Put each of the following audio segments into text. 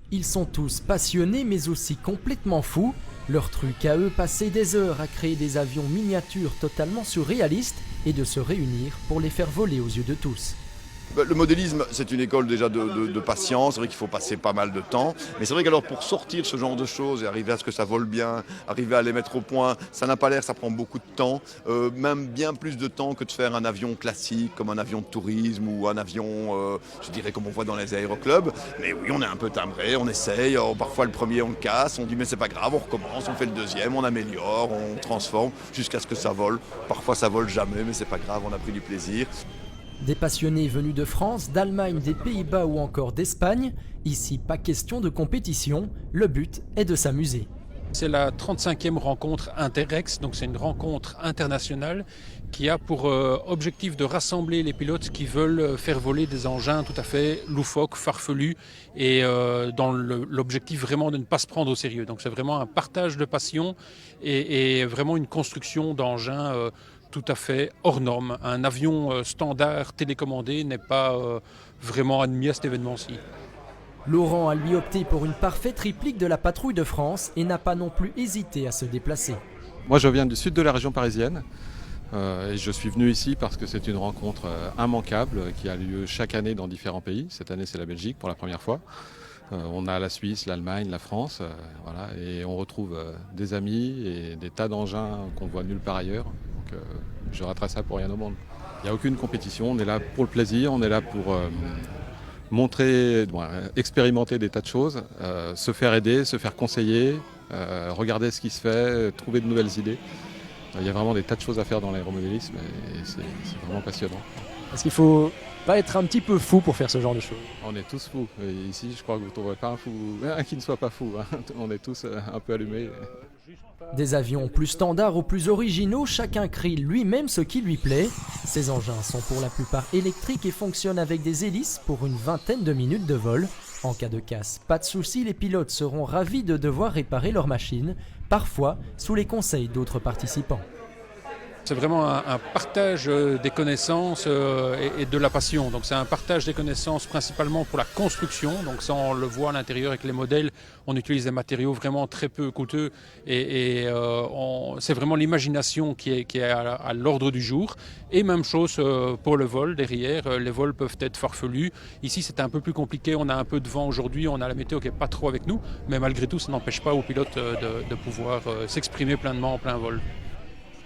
Ils sont tous passionnés mais aussi complètement fous. Leur truc à eux, passer des heures à créer des avions miniatures totalement surréalistes et de se réunir pour les faire voler aux yeux de tous. Le modélisme, c'est une école déjà de patience, c'est vrai qu'il faut passer pas mal de temps, mais c'est vrai qu'alors pour sortir ce genre de choses et arriver à ce que ça vole bien, arriver à les mettre au point, ça n'a pas l'air, ça prend beaucoup de temps, même bien plus de temps que de faire un avion classique comme un avion de tourisme ou un avion, je dirais comme on voit dans les aéroclubs, mais oui on est un peu timbré, on essaye, parfois le premier on le casse, on dit mais c'est pas grave, on recommence, on fait le deuxième, on améliore, on transforme jusqu'à ce que ça vole, parfois ça vole jamais mais c'est pas grave, on a pris du plaisir. Des passionnés venus de France, d'Allemagne, des Pays-Bas ou encore d'Espagne. Ici, pas question de compétition, le but est de s'amuser. C'est la 35e rencontre Interrex, donc c'est une rencontre internationale qui a pour objectif de rassembler les pilotes qui veulent faire voler des engins tout à fait loufoques, farfelus et dans l'objectif vraiment de ne pas se prendre au sérieux. Donc c'est vraiment un partage de passion et vraiment une construction d'engins tout à fait hors norme. Un avion standard télécommandé n'est pas vraiment admis à cet événement-ci. Laurent a lui opté pour une parfaite réplique de la patrouille de France et n'a pas non plus hésité à se déplacer. Moi je viens du sud de la région parisienne et je suis venu ici parce que c'est une rencontre immanquable qui a lieu chaque année dans différents pays. Cette année c'est la Belgique pour la première fois. On a la Suisse, l'Allemagne, la France, voilà, et on retrouve des amis et des tas d'engins qu'on voit nulle part ailleurs. Donc je raterai ça pour rien au monde. Il n'y a aucune compétition, on est là pour le plaisir, on est là pour montrer, expérimenter des tas de choses, se faire aider, se faire conseiller, regarder ce qui se fait, trouver de nouvelles idées. Il y a vraiment des tas de choses à faire dans l'aéromodélisme et c'est vraiment passionnant. Est-ce qu'il faut pas être un petit peu fou pour faire ce genre de choses? On est tous fous. Et ici, je crois que vous ne trouverez pas un fou, un qui ne soit pas fou. Hein. On est tous un peu allumés. Des avions plus standards ou plus originaux, chacun crée lui-même ce qui lui plaît. Ces engins sont pour la plupart électriques et fonctionnent avec des hélices pour une vingtaine de minutes de vol. En cas de casse, pas de souci, les pilotes seront ravis de devoir réparer leur machine, parfois sous les conseils d'autres participants. C'est vraiment un partage des connaissances et de la passion. Donc c'est un partage des connaissances principalement pour la construction. Donc ça on le voit à l'intérieur avec les modèles. On utilise des matériaux vraiment très peu coûteux et c'est vraiment l'imagination qui est à l'ordre du jour. Et même chose pour le vol derrière. Les vols peuvent être farfelus. Ici c'est un peu plus compliqué. On a un peu de vent aujourd'hui. On a la météo qui n'est pas trop avec nous. Mais malgré tout ça n'empêche pas aux pilotes de pouvoir s'exprimer pleinement en plein vol.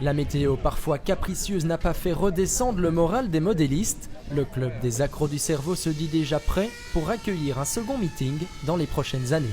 La météo parfois capricieuse n'a pas fait redescendre le moral des modélistes. Le club des accros du cerveau se dit déjà prêt pour accueillir un second meeting dans les prochaines années.